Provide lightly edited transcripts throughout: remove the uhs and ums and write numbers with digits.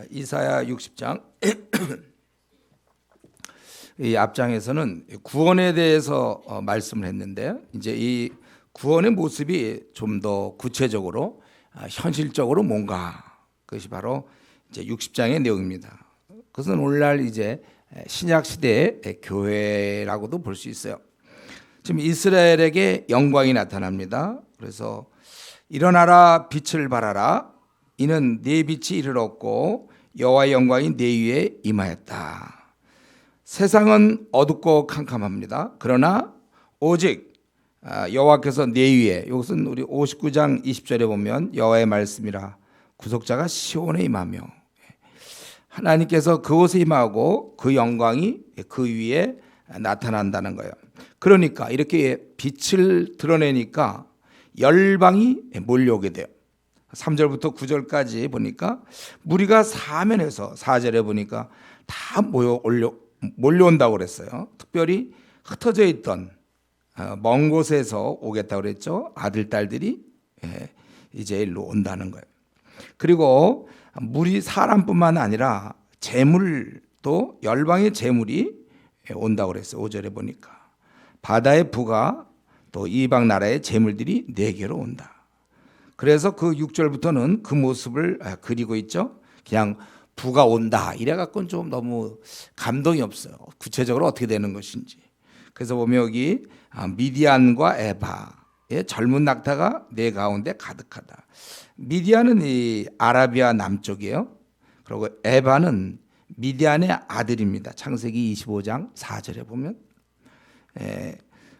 이사야 60장 이 앞장에서는 구원에 대해서 말씀을 했는데, 이제 이 구원의 모습이 좀 더 구체적으로 현실적으로 뭔가, 그것이 바로 이제 60장의 내용입니다. 그것은 오늘날 이제 신약 시대의 교회라고도 볼 수 있어요. 지금 이스라엘에게 영광이 나타납니다. 그래서 일어나라, 빛을 발하라, 이는 네 빛이 이르렀고 여호와의 영광이 네 위에 임하였다. 세상은 어둡고 캄캄합니다. 그러나 오직 여호와께서 네 위에, 이것은 우리 59장 20절에 보면 여호와의 말씀이라 구속자가 시온에 임하며, 하나님께서 그곳에 임하고 그 영광이 그 위에 나타난다는 거예요. 그러니까 이렇게 빛을 드러내니까 열방이 몰려오게 돼요. 3절부터 9절까지 보니까 무리가 사면에서, 4절에 보니까 다 몰려온다고 그랬어요. 특별히 흩어져 있던 먼 곳에서 오겠다고 그랬죠. 아들, 딸들이 이제 일로 온다는 거예요. 그리고 무리, 사람뿐만 아니라 재물도, 열방의 재물이 온다고 그랬어요. 5절에 보니까 바다의 부가, 또 이방 나라의 재물들이 네게로 온다. 그래서 그 6절부터는 그 모습을 그리고 있죠. 그냥 부가 온다 이래 갖고는 좀 너무 감동이 없어요. 구체적으로 어떻게 되는 것인지. 그래서 보면 여기 미디안과 에바의 젊은 낙타가 내 가운데 가득하다. 미디안은 이 아라비아 남쪽이에요. 그리고 에바는 미디안의 아들입니다. 창세기 25장 4절에 보면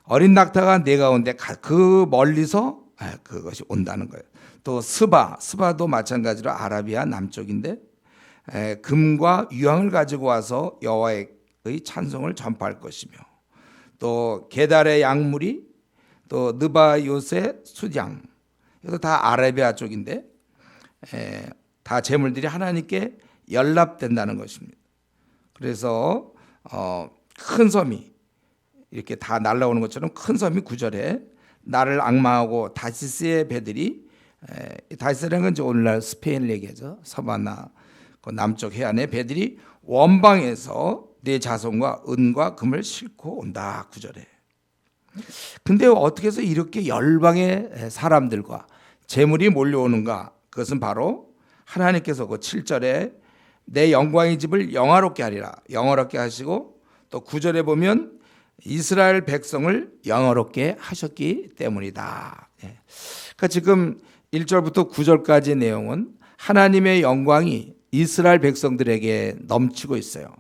어린 낙타가 내 가운데 그 멀리서 그것이 온다는 거예요. 또 스바도 마찬가지로 아라비아 남쪽인데 금과 유황을 가지고 와서 여호와의 찬송을 전파할 것이며, 또 게달의 양무리, 또 느바요스의 수장, 이것도 다 아라비아 쪽인데 다 재물들이 하나님께 연락된다는 것입니다. 그래서 큰 섬이 이렇게 다 날아오는 것처럼 큰 섬이 9절에 나를 앙망하고 다시스의 배들이, 다시스라는 건 이제 오늘날 스페인을 얘기하죠. 서바나 그 남쪽 해안의 배들이 원방에서 내 자손과 은과 금을 싣고 온다. 9절에. 근데 어떻게 해서 이렇게 열방의 사람들과 재물이 몰려오는가? 그것은 바로 하나님께서 그 7절에 내 영광의 집을 영화롭게 하리라, 영화롭게 하시고, 또 9절에 보면 이스라엘 백성을 영화롭게 하셨기 때문이다. 그러니까 지금 1절부터 9절까지의 내용은 하나님의 영광이 이스라엘 백성들에게 넘치고 있어요.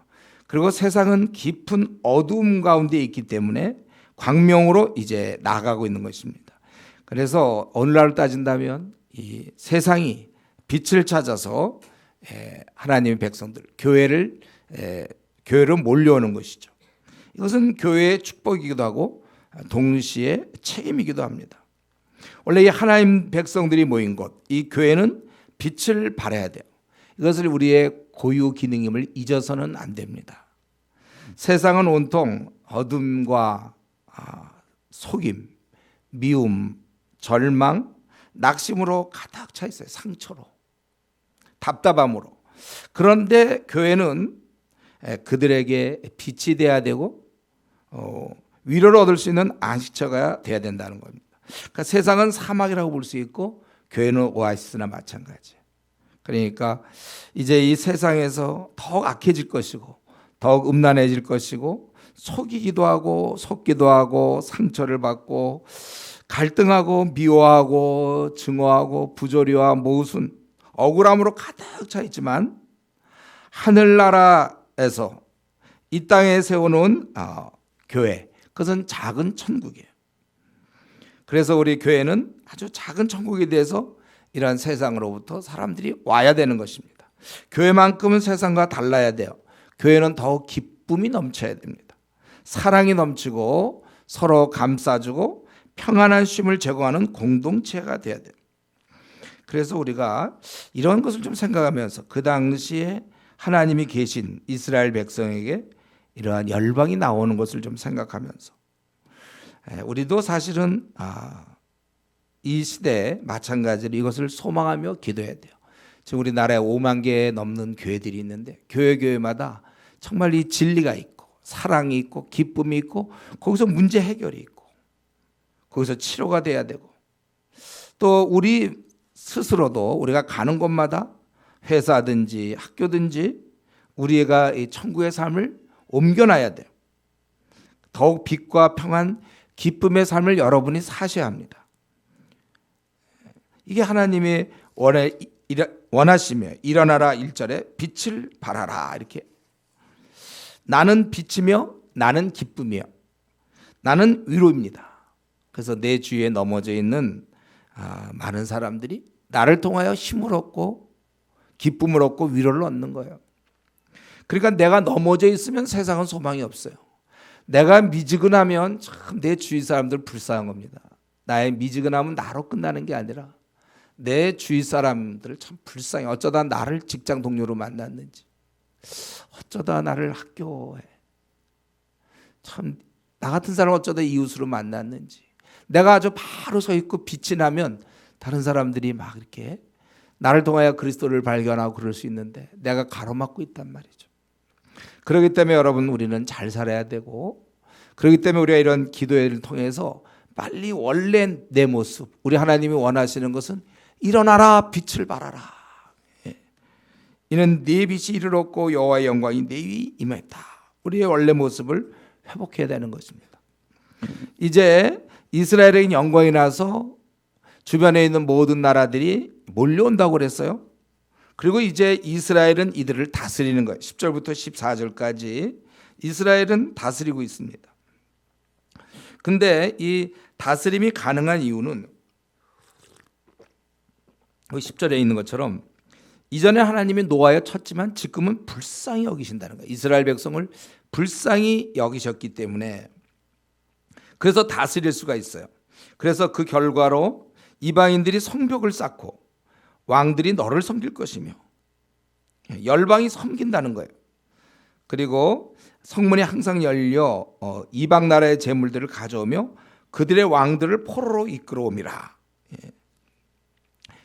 그리고 세상은 깊은 어두움 가운데 있기 때문에 광명으로 이제 나가고 있는 것입니다. 그래서 오늘날로 따진다면 이 세상이 빛을 찾아서 하나님의 백성들, 교회를 몰려오는 것이죠. 이것은 교회의 축복이기도 하고 동시에 책임이기도 합니다. 원래 이 하나님 백성들이 모인 곳, 이 교회는 빛을 발해야 돼요. 이것을 우리의 고유 기능임을 잊어서는 안 됩니다. 세상은 온통 어둠과 속임, 미움, 절망, 낙심으로 가득 차 있어요. 상처로, 답답함으로. 그런데 교회는 그들에게 빛이 돼야 되고 위로를 얻을 수 있는 안식처가 돼야 된다는 겁니다. 그러니까 세상은 사막이라고 볼 수 있고 교회는 오아시스나 마찬가지. 그러니까 이제 이 세상에서 더욱 악해질 것이고 더욱 음란해질 것이고, 속이기도 하고 속기도 하고 상처를 받고 갈등하고 미워하고 증오하고 부조리와 모순, 억울함으로 가득 차 있지만 하늘나라에서 이 땅에 세워놓은 교회, 그것은 작은 천국이에요. 그래서 우리 교회는 아주 작은 천국에 대해서 이러한 세상으로부터 사람들이 와야 되는 것입니다. 교회만큼은 세상과 달라야 돼요. 교회는 더욱 기쁨이 넘쳐야 됩니다. 사랑이 넘치고 서로 감싸주고 평안한 쉼을 제공하는 공동체가 돼야 돼요. 그래서 우리가 이런 것을 좀 생각하면서 그 당시에 하나님이 계신 이스라엘 백성에게 이러한 열방이 나오는 것을 좀 생각하면서 우리도 사실은 이 시대에 마찬가지로 이것을 소망하며 기도해야 돼요. 지금 우리나라에 5만 개 넘는 교회들이 있는데 교회마다 정말 이 진리가 있고 사랑이 있고 기쁨이 있고 거기서 문제 해결이 있고 거기서 치료가 돼야 되고 또 우리 스스로도 우리가 가는 곳마다 회사든지 학교든지 우리가 이 천국의 삶을 옮겨놔야 돼요. 더욱 빛과 평안, 기쁨의 삶을 여러분이 사셔야 합니다. 이게 하나님이 원하시며 일어나라 1절에 빛을 발하라 이렇게 나는 빛이며 나는 기쁨이요 나는 위로입니다. 그래서 내 주위에 넘어져 있는 많은 사람들이 나를 통하여 힘을 얻고 기쁨을 얻고 위로를 얻는 거예요. 그러니까 내가 넘어져 있으면 세상은 소망이 없어요. 내가 미지근하면 참 내 주위 사람들 불쌍한 겁니다. 나의 미지근함은 나로 끝나는 게 아니라 내 주위 사람들 참 불쌍해. 어쩌다 나를 직장 동료로 만났는지 어쩌다 나를 학교에 참 나 같은 사람 어쩌다 이웃으로 만났는지 내가 아주 바로 서 있고 빛이 나면 다른 사람들이 막 이렇게 나를 통하여 그리스도를 발견하고 그럴 수 있는데 내가 가로막고 있단 말이죠. 그렇기 때문에 여러분 우리는 잘 살아야 되고 그렇기 때문에 우리가 이런 기도회를 통해서 빨리 원래 내 모습 우리 하나님이 원하시는 것은 일어나라 빛을 발하라. 이는 네 빛이 이를 얻고 여호와의 영광이 내 위에 임했다. 우리의 원래 모습을 회복해야 되는 것입니다. 이제 이스라엘의 영광이 나서 주변에 있는 모든 나라들이 몰려온다고 그랬어요. 그리고 이제 이스라엘은 이들을 다스리는 거예요. 10절부터 14절까지 이스라엘은 다스리고 있습니다. 근데 이 다스림이 가능한 이유는 10절에 있는 것처럼 이전에 하나님이 노하여 쳤지만 지금은 불쌍히 여기신다는 거예요. 이스라엘 백성을 불쌍히 여기셨기 때문에 그래서 다스릴 수가 있어요. 그래서 그 결과로 이방인들이 성벽을 쌓고 왕들이 너를 섬길 것이며 열방이 섬긴다는 거예요. 그리고 성문이 항상 열려 이방 나라의 재물들을 가져오며 그들의 왕들을 포로로 이끌어옴이라.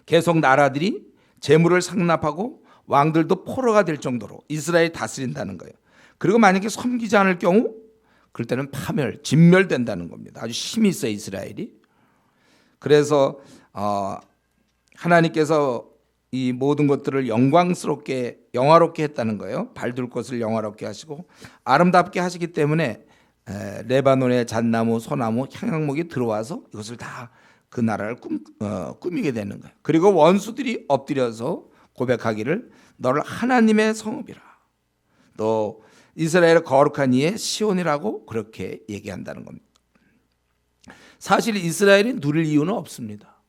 계속 나라들이 재물을 상납하고 왕들도 포로가 될 정도로 이스라엘이 다스린다는 거예요. 그리고 만약에 섬기지 않을 경우 그럴 때는 파멸, 진멸된다는 겁니다. 아주 힘이 있어요, 이스라엘이. 그래서 하나님께서 이 모든 것들을 영화롭게 했다는 거예요. 발둘 것을 영화롭게 하시고 아름답게 하시기 때문에 레바논의 잣나무, 소나무, 향약목이 들어와서 이것을 다 그 나라를 꾸미게 되는 거예요. 그리고 원수들이 엎드려서 고백하기를 너를 하나님의 성읍이라. 또 이스라엘의 거룩한 이의 시온이라고 그렇게 얘기한다는 겁니다. 사실 이스라엘이 누릴 이유는 없습니다.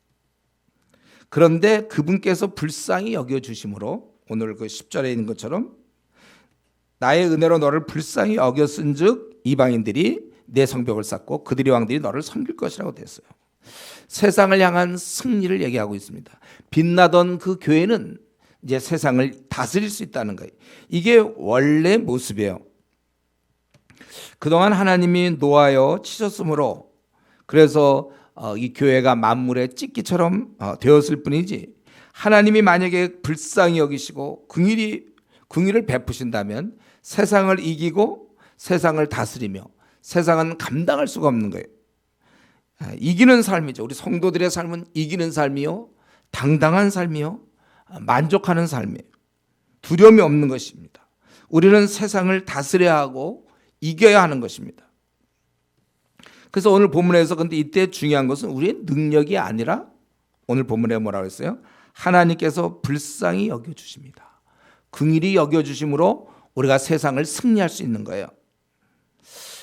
그런데 그분께서 불쌍히 여겨주심으로 오늘 그 10절에 있는 것처럼 나의 은혜로 너를 불쌍히 여겼은즉 이방인들이 내 성벽을 쌓고 그들의 왕들이 너를 섬길 것이라고 됐어요. 세상을 향한 승리를 얘기하고 있습니다. 빛나던 그 교회는 이제 세상을 다스릴 수 있다는 거예요. 이게 원래 모습이에요. 그동안 하나님이 노하여 치셨으므로 그래서 이 교회가 만물의 찢기처럼 되었을 뿐이지 하나님이 만약에 불쌍히 여기시고 긍휼을 베푸신다면 세상을 이기고 세상을 다스리며 세상은 감당할 수가 없는 거예요. 이기는 삶이죠. 우리 성도들의 삶은 이기는 삶이요, 당당한 삶이요, 만족하는 삶이에요. 두려움이 없는 것입니다. 우리는 세상을 다스려야 하고 이겨야 하는 것입니다. 그래서 오늘 본문에서 근데 이때 중요한 것은 우리의 능력이 아니라 오늘 본문에 뭐라고 했어요? 하나님께서 불쌍히 여겨주십니다. 긍휼히 여겨주심으로 우리가 세상을 승리할 수 있는 거예요.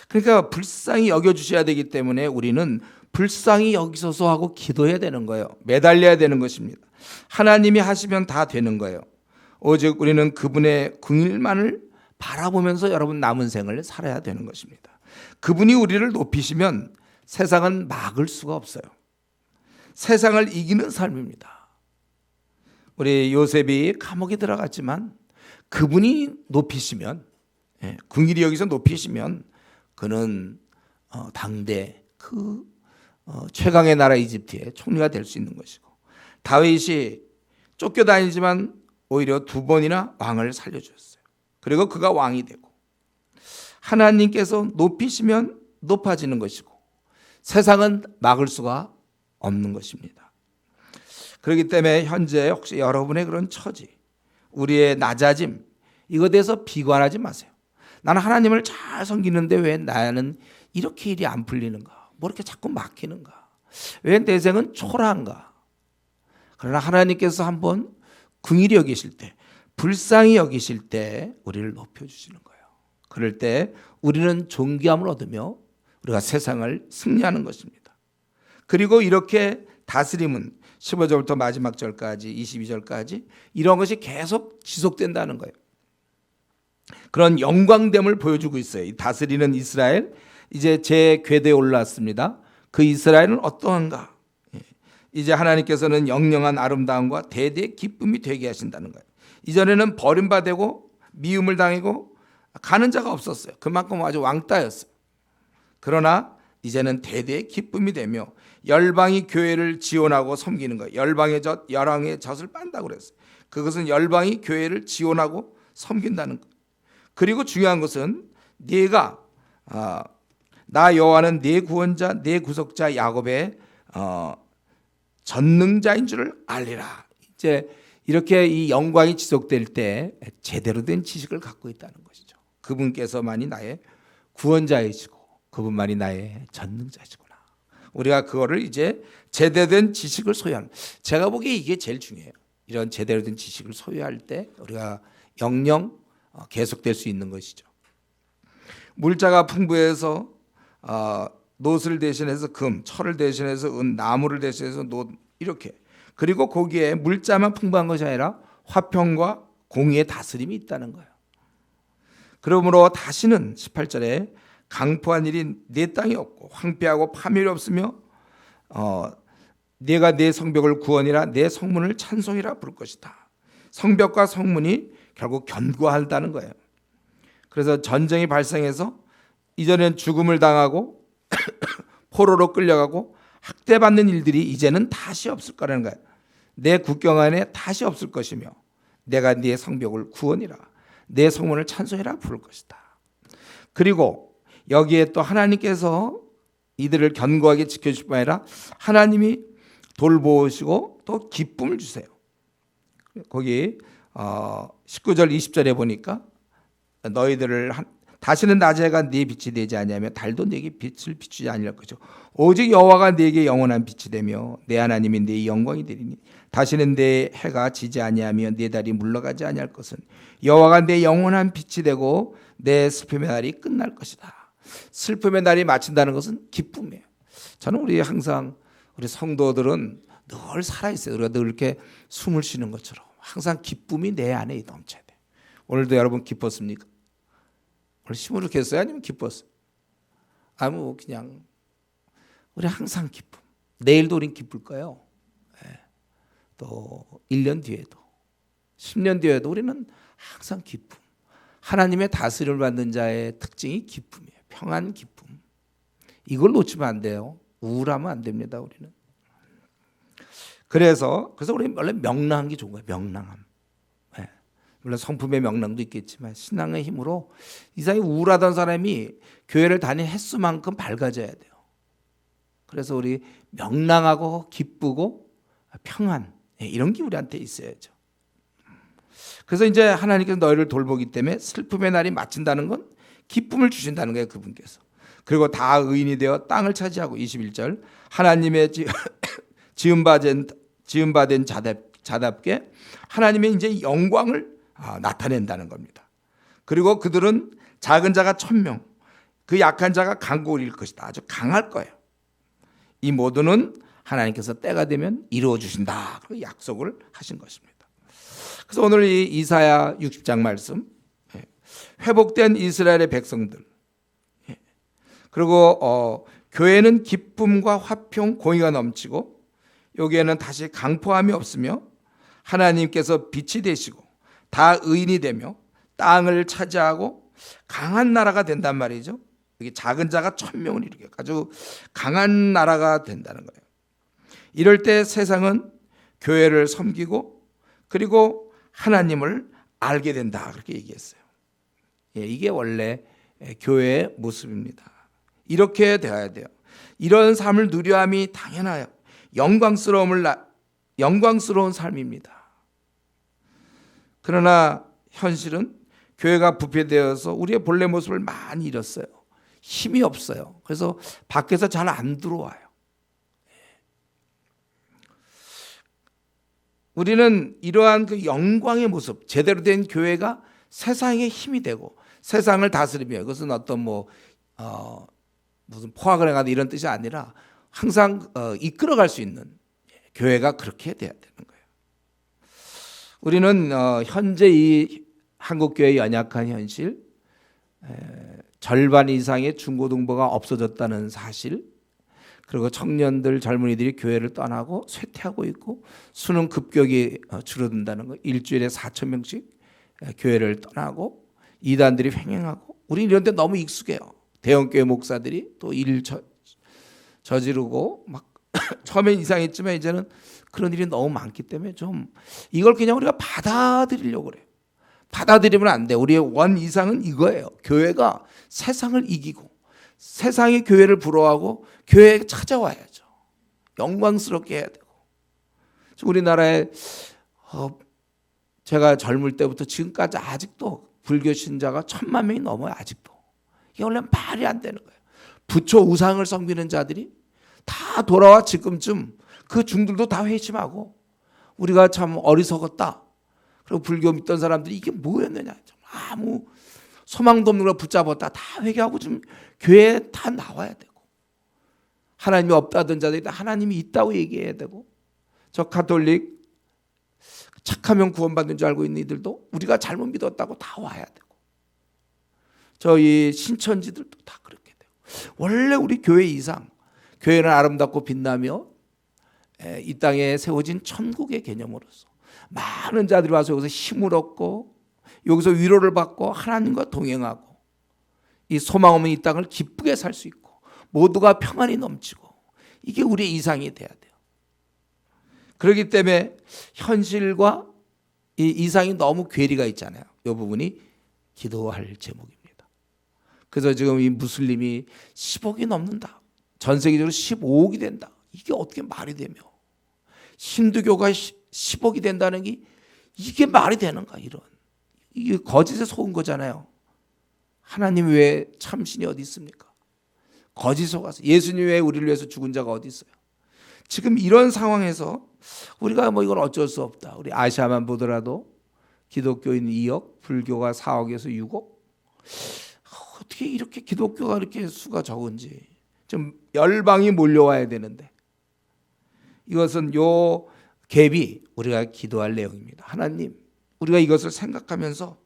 그러니까 불쌍히 여겨주셔야 되기 때문에 우리는 불쌍히 여기소서 하고 기도해야 되는 거예요. 매달려야 되는 것입니다. 하나님이 하시면 다 되는 거예요. 오직 우리는 그분의 긍휼만을 바라보면서 여러분 남은 생을 살아야 되는 것입니다. 그분이 우리를 높이시면 세상은 막을 수가 없어요. 세상을 이기는 삶입니다. 우리 요셉이 감옥에 들어갔지만 그분이 높이시면 긍휼히 여기서 높이시면 그는 당대 최강의 나라 이집트의 총리가 될 수 있는 것이고 다윗이 쫓겨다니지만 오히려 2번이나 왕을 살려주셨어요. 그리고 그가 왕이 되고, 하나님께서 높이시면 높아지는 것이고 세상은 막을 수가 없는 것입니다. 그렇기 때문에 현재 혹시 여러분의 그런 처지, 우리의 낮아짐, 이것에 대해서 비관하지 마세요. 나는 하나님을 잘 섬기는데 왜 나는 이렇게 일이 안 풀리는가? 뭐 이렇게 자꾸 막히는가? 왜 내 생은 초라한가? 그러나 하나님께서 한번 긍휼히 여기실 때, 불쌍히 여기실 때 우리를 높여주시는 거예요. 그럴 때 우리는 존귀함을 얻으며 우리가 세상을 승리하는 것입니다. 그리고 이렇게 다스림은 15절부터 마지막 절까지 22절까지 이런 것이 계속 지속된다는 거예요. 그런 영광됨을 보여주고 있어요. 이 다스리는 이스라엘, 이제 제 궤도에 올랐습니다. 그 이스라엘은 어떠한가? 이제 하나님께서는 영영한 아름다움과 대대의 기쁨이 되게 하신다는 거예요. 이전에는 버림받고 미움을 당하고 가는 자가 없었어요. 그만큼 아주 왕따였어요. 그러나 이제는 대대의 기쁨이 되며 열방이 교회를 지원하고 섬기는 거예요. 열방의 젖, 열왕의 젖을 빤다고 그랬어요. 그것은 열방이 교회를 지원하고 섬긴다는 거예요. 그리고 중요한 것은 네가 나 여호와는 네 구원자, 네 구속자 야곱의 전능자인 줄을 알리라. 이제 이렇게 이 영광이 지속될 때 제대로 된 지식을 갖고 있다는 것이죠. 그분께서만이 나의 구원자이시고 그분만이 나의 전능자시구나. 우리가 그거를 이제 제대로 된 지식을 소유하는, 제가 보기에 이게 제일 중요해요. 이런 제대로 된 지식을 소유할 때 우리가 영영 계속될 수 있는 것이죠. 물자가 풍부해서 노스를 대신해서 금, 철을 대신해서 은, 나무를 대신해서 노, 이렇게. 그리고 거기에 물자만 풍부한 것이 아니라 화평과 공의의 다스림이 있다는 거예요. 그러므로 다시는 18절에 강포한 일이 내 땅에 없고 황폐하고 파멸이 없으며 내가 내 성벽을 구원이라 내 성문을 찬송이라 부를 것이다. 성벽과 성문이 결국 견고하다는 거예요. 그래서 전쟁이 발생해서 이전엔 죽음을 당하고 포로로 끌려가고 학대받는 일들이 이제는 다시 없을 거라는 거예요. 내 국경 안에 다시 없을 것이며 내가 네 성벽을 구원이라 내 성문을 찬송이라 부를 것이다. 그리고 여기에 또 하나님께서 이들을 견고하게 지켜주실 뿐 아니라 하나님이 돌보시고 또 기쁨을 주세요. 거기 19절 20절에 보니까 너희들을 다시는 낮에 해가 네 빛이 되지 아니하며 달도 네게 빛을 비추지 아니할 것이요 오직 여호와가 네게 영원한 빛이 되며 내 하나님이 네 영광이 되리니 다시는 내 해가 지지 아니하며 네 달이 물러가지 아니할 것은 여호와가 내 영원한 빛이 되고 내 슬픔의 날이 끝날 것이다. 슬픔의 날이 마친다는 것은 기쁨이에요. 저는 우리 항상 우리 성도들은 늘 살아있어요. 우리가 늘 이렇게 숨을 쉬는 것처럼 항상 기쁨이 내 안에 넘쳐야 돼. 오늘도 여러분 기뻤습니까? 오늘 시무룩했어요? 아니면 기뻤어요? 그냥 우리 항상 기쁨. 내일도 우린 기쁠 거예요. 또 1년 뒤에도 10년 뒤에도 우리는 항상 기쁨. 하나님의 다스림을 받는 자의 특징이 기쁨이에요. 평안 기쁨. 이걸 놓치면 안 돼요. 우울하면 안 됩니다. 우리는. 그래서 우리 원래 명랑한 게 좋은 거예요. 명랑함. 물론 성품의 명랑도 있겠지만 신앙의 힘으로 이상히 우울하던 사람이 교회를 다닌 횟수만큼 밝아져야 돼요. 그래서 우리 명랑하고 기쁘고 평안, 이런 게 우리한테 있어야죠. 그래서 이제 하나님께서 너희를 돌보기 때문에 슬픔의 날이 마친다는 건 기쁨을 주신다는 거예요. 그분께서. 그리고 다 의인이 되어 땅을 차지하고 21절 하나님의 지음받은 자답게 하나님의 이제 영광을 나타낸다는 겁니다. 그리고 그들은 작은 자가 1000명, 그 약한 자가 강국을 이룰 것이다. 아주 강할 거예요. 이 모두는 하나님께서 때가 되면 이루어 주신다. 그 약속을 하신 것입니다. 그래서 오늘 이 이사야 60장 말씀, 회복된 이스라엘의 백성들, 그리고 교회는 기쁨과 화평, 공의가 넘치고 여기에는 다시 강포함이 없으며 하나님께서 빛이 되시고 다 의인이 되며 땅을 차지하고 강한 나라가 된단 말이죠. 여기 작은 자가 1000명을 이루게 아주 강한 나라가 된다는 거예요. 이럴 때 세상은 교회를 섬기고 그리고 하나님을 알게 된다, 그렇게 얘기했어요. 이게 원래 교회의 모습입니다. 이렇게 되어야 돼요. 이런 삶을 누려함이 당연해요. 영광스러운 삶입니다. 그러나 현실은 교회가 부패되어서 우리의 본래 모습을 많이 잃었어요. 힘이 없어요. 그래서 밖에서 잘 안 들어와요. 우리는 이러한 그 영광의 모습, 제대로 된 교회가 세상의 힘이 되고 세상을 다스리며, 그것은 어떤 무슨 포악을 행하다 이런 뜻이 아니라 항상 이끌어갈 수 있는 교회가 그렇게 돼야 되는 거예요. 우리는 현재 이 한국교회의 연약한 현실, 절반 이상의 중고등부가 없어졌다는 사실, 그리고 청년들, 젊은이들이 교회를 떠나고 쇠퇴하고 있고 수능 급격히 줄어든다는 거, 일주일에 4,000명씩 교회를 떠나고 이단들이 횡행하고, 우리는 이런 데 너무 익숙해요. 대형교회 목사들이 또 일 저지르고 막 처음엔 이상했지만 이제는 그런 일이 너무 많기 때문에 좀 이걸 그냥 우리가 받아들이려고 그래요. 받아들이면 안 돼. 우리의 원 이상은 이거예요. 교회가 세상을 이기고 세상이 교회를 부러워하고 교회에 찾아와야죠. 영광스럽게 해야 되고. 우리나라에 제가 젊을 때부터 지금까지 아직도 불교 신자가 1,000만 명이 넘어요. 아직도. 이게 원래 말이 안 되는 거예요. 부처 우상을 섬기는 자들이 다 돌아와 지금쯤 그 중들도 다 회심하고 우리가 참 어리석었다. 그리고 불교 믿던 사람들이 이게 뭐였느냐. 아무 소망도 없는 걸 붙잡았다. 다 회개하고 지금 교회에 다 나와야 되고, 하나님이 없다던 자들이 하나님이 있다고 얘기해야 되고, 저 가톨릭 착하면 구원받는 줄 알고 있는 이들도 우리가 잘못 믿었다고 다 와야 되고, 저희 신천지들도 다 그렇게 되고. 원래 우리 교회 이상, 교회는 아름답고 빛나며 이 땅에 세워진 천국의 개념으로서 많은 자들이 와서 여기서 힘을 얻고 여기서 위로를 받고 하나님과 동행하고 이 소망 없는 이 땅을 기쁘게 살 수 있고 모두가 평안이 넘치고, 이게 우리의 이상이 돼야 돼요. 그렇기 때문에 현실과 이 이상이 너무 괴리가 있잖아요. 이 부분이 기도할 제목입니다. 그래서 지금 이 무슬림이 10억이 넘는다. 전 세계적으로 15억이 된다. 이게 어떻게 말이 되며, 힌두교가 10억이 된다는 게 이게 말이 되는가. 이게 거짓에 속은 거잖아요. 하나님 외에 참신이 어디 있습니까? 거짓 속아서 예수님 외에 우리를 위해서 죽은 자가 어디 있어요? 지금 이런 상황에서 우리가 이건 어쩔 수 없다. 우리 아시아만 보더라도 기독교인 2억, 불교가 4억에서 6억. 어떻게 이렇게 기독교가 이렇게 수가 적은지 좀 열방이 몰려와야 되는데, 이것은 요 갭이 우리가 기도할 내용입니다. 하나님, 우리가 이것을 생각하면서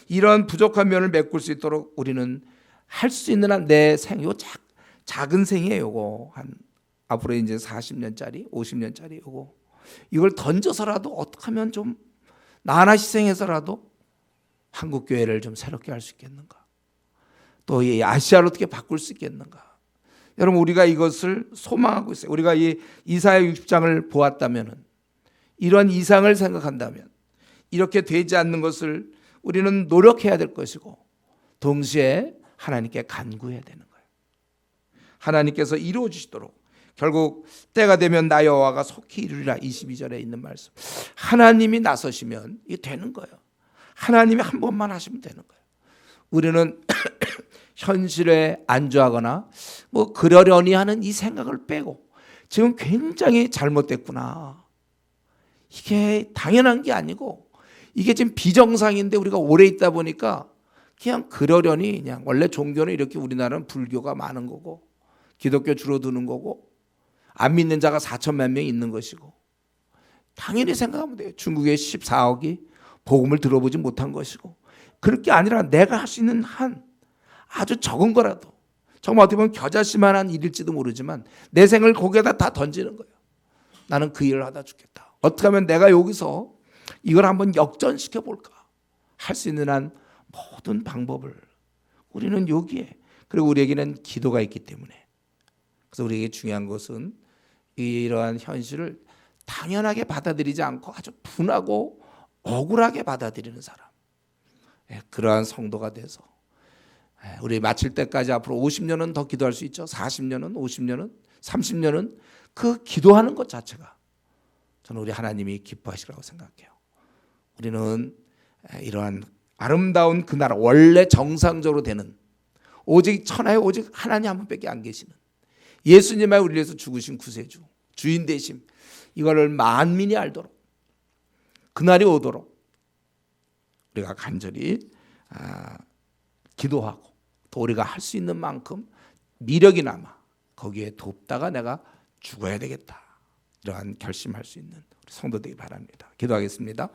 이런 부족한 면을 메꿀 수 있도록 우리는 할 수 있는 한 내 생, 요 작은 생이에요. 요거 한 앞으로 이제 40년짜리, 50년짜리 요거 이걸 던져서라도 어떻게 하면 좀 나 하나 희생해서라도 한국 교회를 좀 새롭게 할 수 있겠는가? 또 이 아시아를 어떻게 바꿀 수 있겠는가? 여러분, 우리가 이것을 소망하고 있어요. 우리가 이 이사야 60장을 보았다면은, 이런 이상을 생각한다면 이렇게 되지 않는 것을 우리는 노력해야 될 것이고, 동시에 하나님께 간구해야 되는 거예요. 하나님께서 이루어 주시도록, 결국 때가 되면 나 여호와가 속히 이루리라 22절에 있는 말씀. 하나님이 나서시면 이게 되는 거예요. 하나님이 한 번만 하시면 되는 거예요. 우리는 현실에 안주하거나 그러려니 하는 이 생각을 빼고, 지금 굉장히 잘못됐구나, 이게 당연한 게 아니고 이게 지금 비정상인데 우리가 오래 있다 보니까 그냥 그러려니, 그냥 원래 종교는 이렇게, 우리나라는 불교가 많은 거고 기독교 줄어드는 거고 안 믿는 자가 4천만 명이 있는 것이고, 당연히 생각하면 돼요. 중국의 14억이 복음을 들어보지 못한 것이고, 그럴 게 아니라 내가 할 수 있는 한 아주 적은 거라도, 정말 어떻게 보면 겨자씨만한 일일지도 모르지만 내 생을 거기에다 다 던지는 거예요. 나는 그 일을 하다 죽겠다. 어떻게 하면 내가 여기서 이걸 한번 역전시켜 볼까? 할 수 있는 한 모든 방법을 우리는 여기에, 그리고 우리에게는 기도가 있기 때문에, 그래서 우리에게 중요한 것은 이러한 현실을 당연하게 받아들이지 않고 아주 분하고 억울하게 받아들이는 사람, 그러한 성도가 돼서 우리 마칠 때까지 앞으로 50년은 더 기도할 수 있죠. 40년은, 50년은, 30년은 그 기도하는 것 자체가 저는 우리 하나님이 기뻐하시라고 생각해요. 우리는 이러한 아름다운 그 나라, 원래 정상적으로 되는 오직 천하에 오직 하나님 한 분밖에 안 계시는 예수님의 우리를 위해서 죽으신 구세주, 주인 되심, 이거를 만민이 알도록, 그날이 오도록 우리가 간절히 기도하고 또 우리가 할 수 있는 만큼 미력이 남아 거기에 돕다가 내가 죽어야 되겠다, 이러한 결심할 수 있는 우리 성도 되기 바랍니다. 기도하겠습니다.